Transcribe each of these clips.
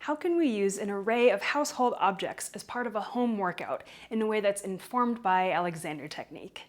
How can we use an array of household objects as part of a home workout in a way that's informed by Alexander Technique?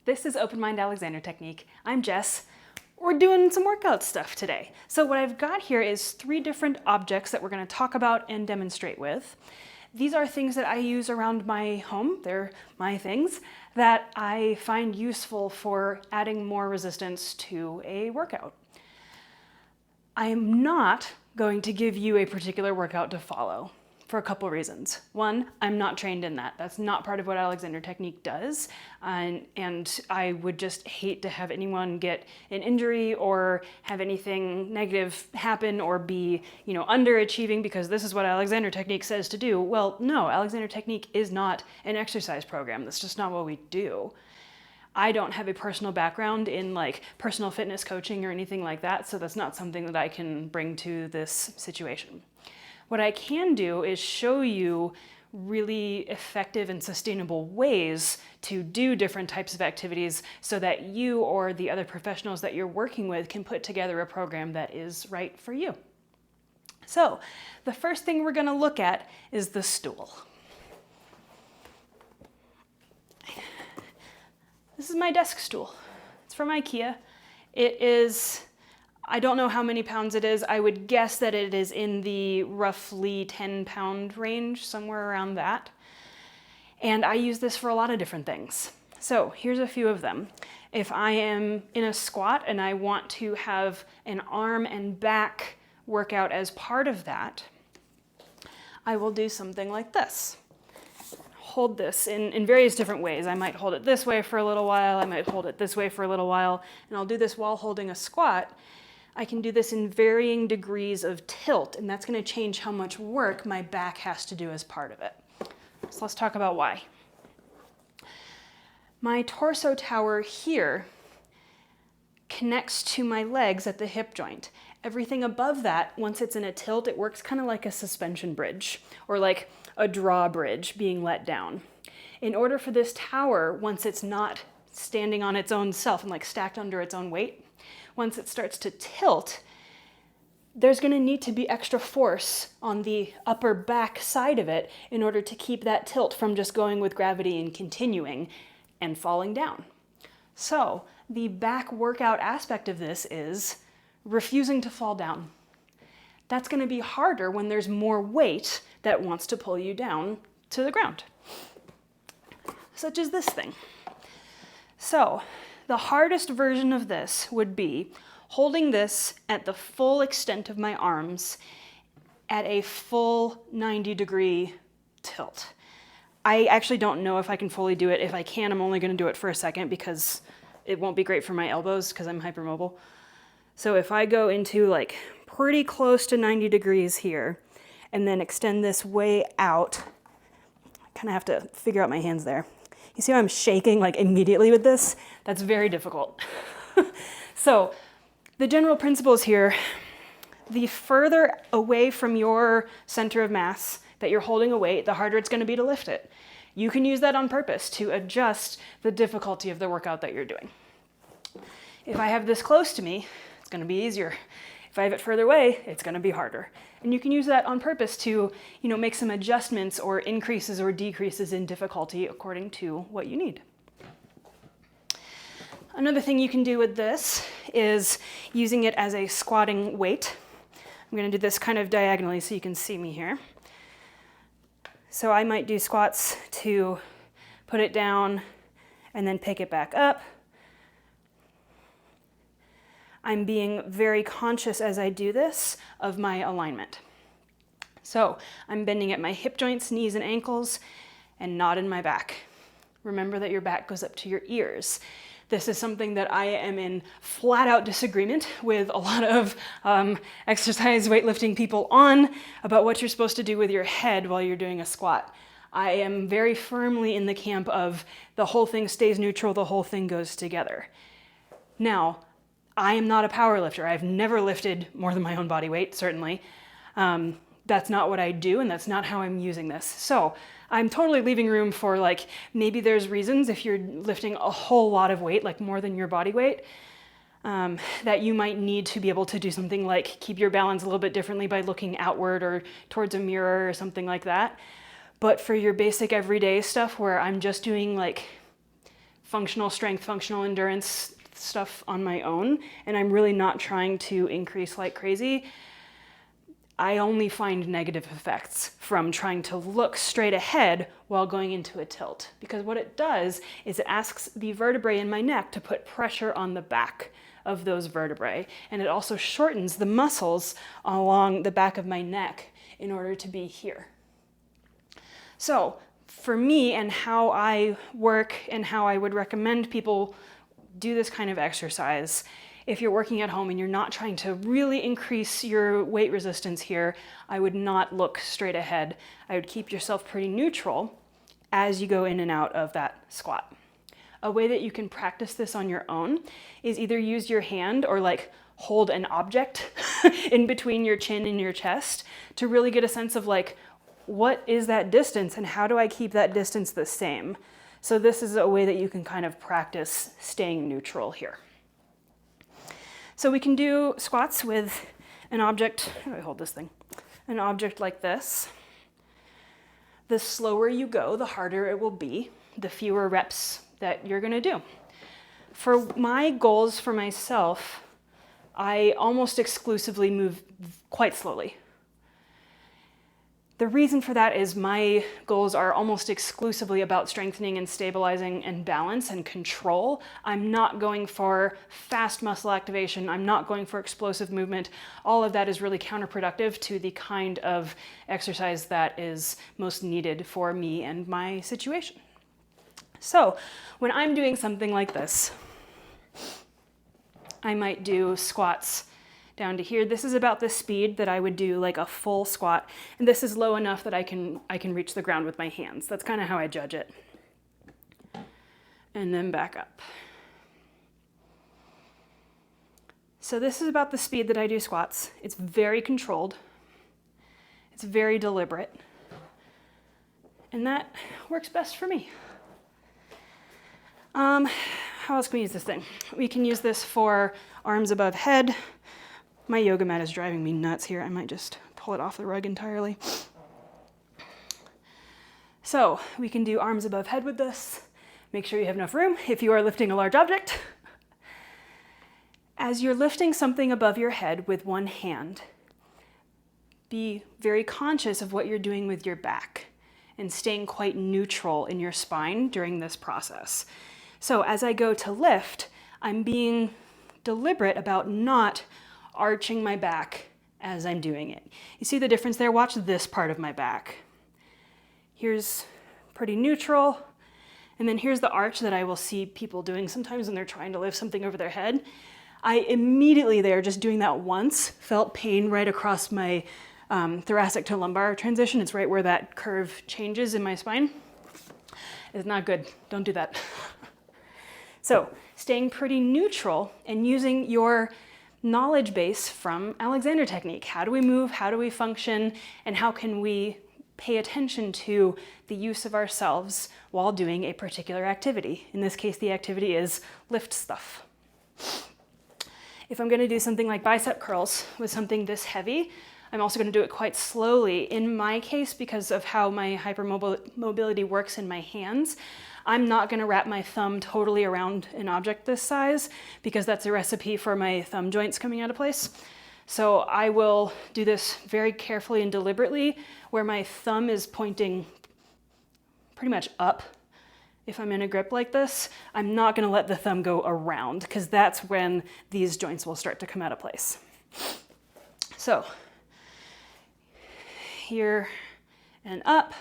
This is Open Mind Alexander Technique. I'm Jess. We're doing some workout stuff today. So what I've got here is 3 different objects that we're going to talk about and demonstrate with. These are things that I use around my home. They're my things that I find useful for adding more resistance to a workout. I am not going to give you a particular workout to follow for a couple reasons. One, I'm not trained in that. That's not part of what Alexander Technique does. And I would just hate to have anyone get an injury or have anything negative happen or be, underachieving because this is what Alexander Technique says to do. Well, no, Alexander Technique is not an exercise program. That's just not what we do. I don't have a personal background in personal fitness coaching or anything like that, so that's not something that I can bring to this situation. What I can do is show you really effective and sustainable ways to do different types of activities so that you or the other professionals that you're working with can put together a program that is right for you. So, the first thing we're going to look at is the stool. This is my desk stool. It's from IKEA. It is, I don't know how many pounds it is. I would guess that it is in the roughly 10-pound range, somewhere around that. And I use this for a lot of different things. So here's a few of them. If I am in a squat and I want to have an arm and back workout as part of that, I will do something like this. Hold this in various different ways. I might hold it this way for a little while, I might hold it this way for a little while, and I'll do this while holding a squat. I can do this in varying degrees of tilt, and that's going to change how much work my back has to do as part of it. So let's talk about why. My torso tower here connects to my legs at the hip joint. Everything above that, once it's in a tilt, it works kind of like a suspension bridge, or like a drawbridge being let down. In order for this tower, once it's not standing on its own self and stacked under its own weight, once it starts to tilt, there's going to need to be extra force on the upper back side of it in order to keep that tilt from just going with gravity and continuing and falling down. So the back workout aspect of this is refusing to fall down. That's going to be harder when there's more weight that wants to pull you down to the ground, such as this thing. So the hardest version of this would be holding this at the full extent of my arms at a full 90-degree tilt. I actually don't know if I can fully do it. If I can, I'm only going to do it for a second because it won't be great for my elbows because I'm hypermobile. So if I go into pretty close to 90 degrees here and then extend this way out, I kind of have to figure out my hands there. You see how I'm shaking immediately with this? That's very difficult. So the general principles here, the further away from your center of mass that you're holding a weight, the harder it's going to be to lift it. You can use that on purpose to adjust the difficulty of the workout that you're doing. If I have this close to me, it's going to be easier. If I have it further away, it's going to be harder. And you can use that on purpose to, make some adjustments or increases or decreases in difficulty according to what you need. Another thing you can do with this is using it as a squatting weight. I'm going to do this kind of diagonally so you can see me here. So I might do squats to put it down and then pick it back up. I'm being very conscious as I do this of my alignment. So I'm bending at my hip joints, knees, and ankles, and not in my back. Remember that your back goes up to your ears. This is something that I am in flat out disagreement with a lot of exercise weightlifting people on about what you're supposed to do with your head while you're doing a squat. I am very firmly in the camp of the whole thing stays neutral, the whole thing goes together. Now, I am not a power lifter. I've never lifted more than my own body weight, certainly. That's not what I do, and that's not how I'm using this. So I'm totally leaving room for maybe there's reasons if you're lifting a whole lot of weight, more than your body weight, that you might need to be able to do something like keep your balance a little bit differently by looking outward or towards a mirror or something like that. But for your basic everyday stuff where I'm just doing like functional strength, functional endurance stuff on my own, and I'm really not trying to increase like crazy, I only find negative effects from trying to look straight ahead while going into a tilt. Because what it does is it asks the vertebrae in my neck to put pressure on the back of those vertebrae. And it also shortens the muscles along the back of my neck in order to be here. So for me and how I work and how I would recommend people do this kind of exercise, if you're working at home and you're not trying to really increase your weight resistance here, I would not look straight ahead. I would keep yourself pretty neutral as you go in and out of that squat. A way that you can practice this on your own is either use your hand or like hold an object in between your chin and your chest to really get a sense of like, what is that distance and how do I keep that distance the same? So this is a way that you can kind of practice staying neutral here. So we can do squats with an object, how do I hold this thing? An object like this. The slower you go, the harder it will be, the fewer reps that you're gonna do. For my goals for myself, I almost exclusively move quite slowly. The reason for that is my goals are almost exclusively about strengthening and stabilizing and balance and control. I'm not going for fast muscle activation. I'm not going for explosive movement. All of that is really counterproductive to the kind of exercise that is most needed for me and my situation. So when I'm doing something like this, I might do squats down to here. This is about the speed that I would do like a full squat, and this is low enough that I can reach the ground with my hands. That's kind of how I judge it. And then back up. So this is about the speed that I do squats. It's very controlled. It's very deliberate. And that works best for me. How else can we use this thing? We can use this for arms above head. My yoga mat is driving me nuts here. I might just pull it off the rug entirely. So we can do arms above head with this. Make sure you have enough room if you are lifting a large object. As you're lifting something above your head with one hand, be very conscious of what you're doing with your back and staying quite neutral in your spine during this process. So as I go to lift, I'm being deliberate about not arching my back as I'm doing it. You see the difference there? Watch this part of my back. Here's pretty neutral, and then here's the arch that I will see people doing sometimes when they're trying to lift something over their head. I immediately there, just doing that once, felt pain right across my thoracic to lumbar transition. It's right where that curve changes in my spine. It's not good. Don't do that. So staying pretty neutral and using your knowledge base from Alexander technique. How do we move? How do we function? And how can we pay attention to the use of ourselves while doing a particular activity? In this case, the activity is lift stuff. If I'm going to do something like bicep curls with something this heavy, I'm also going to do it quite slowly. In my case, because of how my hypermobility works in my hands, I'm not going to wrap my thumb totally around an object this size because that's a recipe for my thumb joints coming out of place. So I will do this very carefully and deliberately where my thumb is pointing pretty much up. If I'm in a grip like this, I'm not going to let the thumb go around because that's when these joints will start to come out of place. So here and up.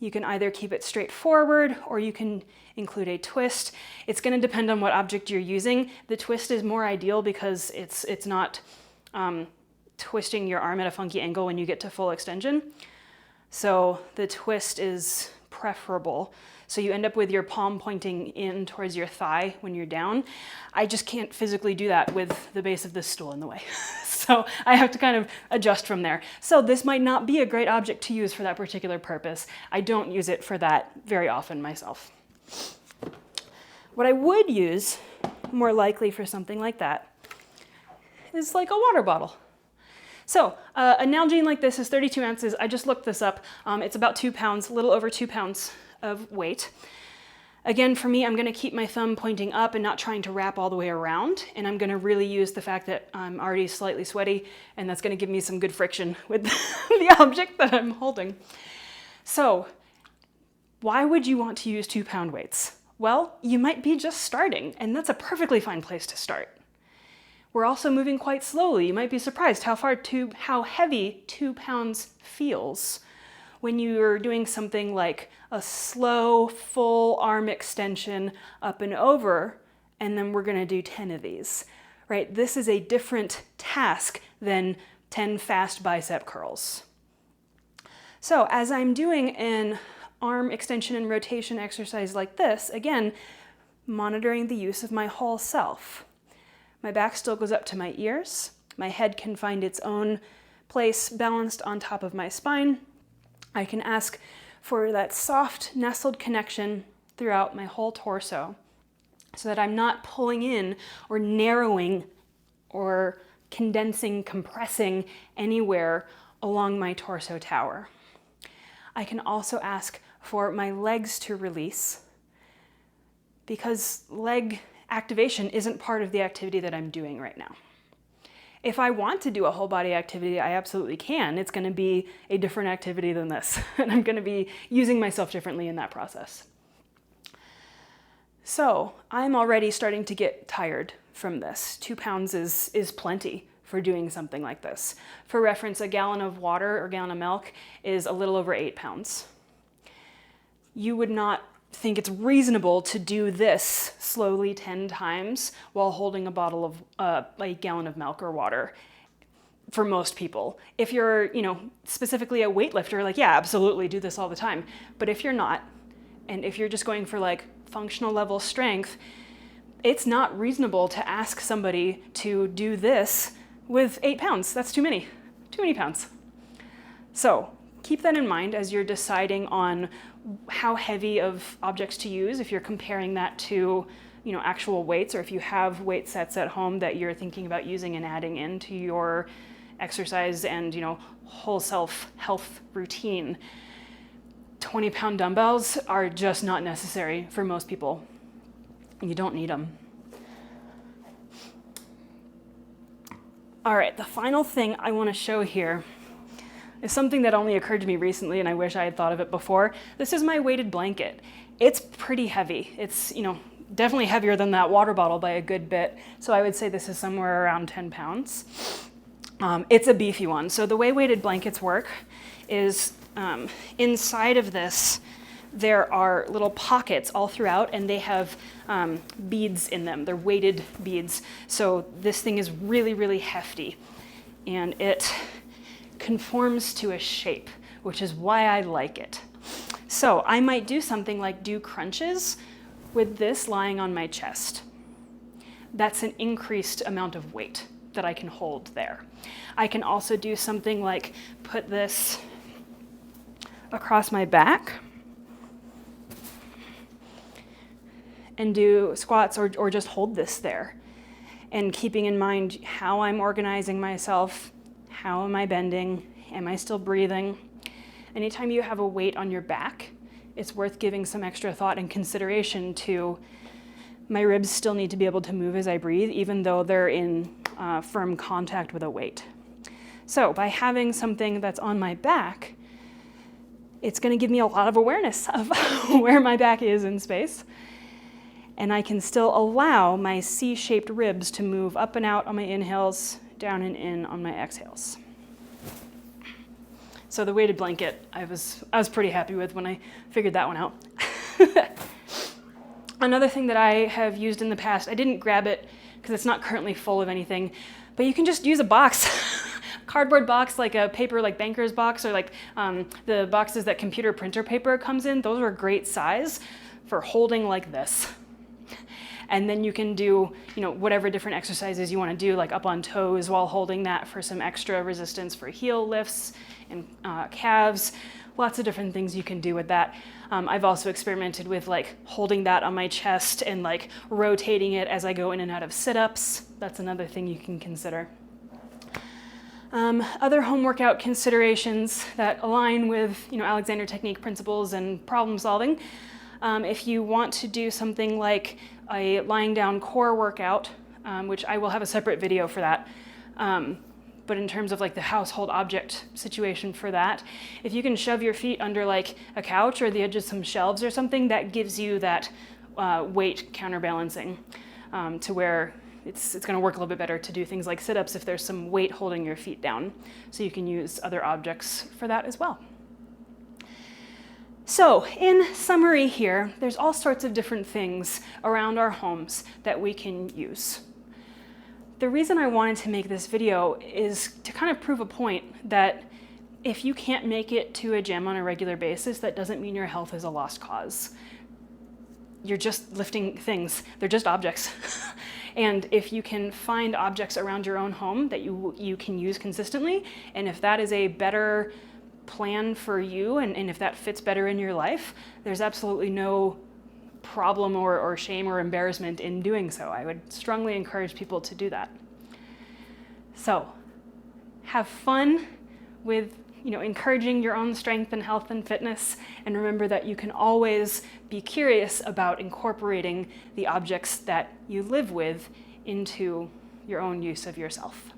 You can either keep it straight forward or you can include a twist. It's going to depend on what object you're using. The twist is more ideal because it's not twisting your arm at a funky angle when you get to full extension. So the twist is preferable. So you end up with your palm pointing in towards your thigh when you're down. I just can't physically do that with the base of this stool in the way. So I have to kind of adjust from there. So this might not be a great object to use for that particular purpose. I don't use it for that very often myself. What I would use more likely for something like that is like a water bottle. So a Nalgene like this is 32 ounces. I just looked this up. It's about 2 pounds, a little over 2 pounds of weight. Again, for me, I'm gonna keep my thumb pointing up and not trying to wrap all the way around. And I'm gonna really use the fact that I'm already slightly sweaty, and that's gonna give me some good friction with the object that I'm holding. So why would you want to use 2 pound weights? Well, you might be just starting, and that's a perfectly fine place to start. We're also moving quite slowly. You might be surprised how heavy 2 pounds feels when you're doing something like a slow, full arm extension up and over, and then we're gonna do 10 of these, right? This is a different task than 10 fast bicep curls. So as I'm doing an arm extension and rotation exercise like this, again, monitoring the use of my whole self. My back still goes up to my ears. My head can find its own place balanced on top of my spine. I can ask for that soft, nestled connection throughout my whole torso so that I'm not pulling in or narrowing or condensing, compressing anywhere along my torso tower. I can also ask for my legs to release because leg activation isn't part of the activity that I'm doing right now. If I want to do a whole body activity, I absolutely can. It's going to be a different activity than this, and I'm going to be using myself differently in that process. So I'm already starting to get tired from this. 2 pounds is plenty for doing something like this. For reference, a gallon of water or gallon of milk is a little over 8 pounds. You would not think it's reasonable to do this slowly 10 times while holding a bottle of a gallon of milk or water for most people. If you're, specifically a weightlifter, like, yeah, absolutely do this all the time. But if you're not, and if you're just going for like functional level strength, it's not reasonable to ask somebody to do this with 8 pounds. That's too many pounds. So keep that in mind as you're deciding on how heavy of objects to use, if you're comparing that to actual weights, or if you have weight sets at home that you're thinking about using and adding into your exercise and whole self health routine. 20-pound dumbbells are just not necessary for most people. You don't need them. All right, the final thing I want to show here is something that only occurred to me recently, and I wish I had thought of it before. This is my weighted blanket. It's pretty heavy. It's, definitely heavier than that water bottle by a good bit. So I would say this is somewhere around 10 pounds. It's a beefy one. So the way weighted blankets work is inside of this, there are little pockets all throughout, and they have beads in them. They're weighted beads. So this thing is really, really hefty, and it conforms to a shape, which is why I like it. So I might do something like do crunches with this lying on my chest. That's an increased amount of weight that I can hold there. I can also do something like put this across my back and do squats or just hold this there. And keeping in mind how I'm organizing myself, how am I bending, am I still breathing? Anytime you have a weight on your back, it's worth giving some extra thought and consideration to my ribs still need to be able to move as I breathe, even though they're in firm contact with a weight. So by having something that's on my back, it's going to give me a lot of awareness of where my back is in space. And I can still allow my C-shaped ribs to move up and out on my inhales, down and in on my exhales. So the weighted blanket, I was pretty happy with when I figured that one out. Another thing that I have used in the past, I didn't grab it because it's not currently full of anything, but you can just use a box, cardboard box, like a paper, like banker's box, or like the boxes that computer printer paper comes in. Those are a great size for holding like this. And then you can do, whatever different exercises you want to do, like up on toes while holding that for some extra resistance for heel lifts and calves. Lots of different things you can do with that. I've also experimented with like holding that on my chest and like rotating it as I go in and out of sit-ups. That's another thing you can consider. Other home workout considerations that align with Alexander Technique principles and problem solving. If you want to do something like a lying down core workout, which I will have a separate video for that, but in terms of like the household object situation for that, if you can shove your feet under like a couch or the edge of some shelves or something, that gives you that weight counterbalancing to where it's going to work a little bit better to do things like sit-ups if there's some weight holding your feet down. So you can use other objects for that as well. So in summary here, there's all sorts of different things around our homes that we can use. The reason I wanted to make this video is to kind of prove a point that if you can't make it to a gym on a regular basis, that doesn't mean your health is a lost cause. You're just lifting things. They're just objects. And if you can find objects around your own home that you can use consistently, and if that is a better plan for you, and if that fits better in your life, there's absolutely no problem or shame or embarrassment in doing so. I would strongly encourage people to do that. So have fun with encouraging your own strength and health and fitness, and remember that you can always be curious about incorporating the objects that you live with into your own use of yourself.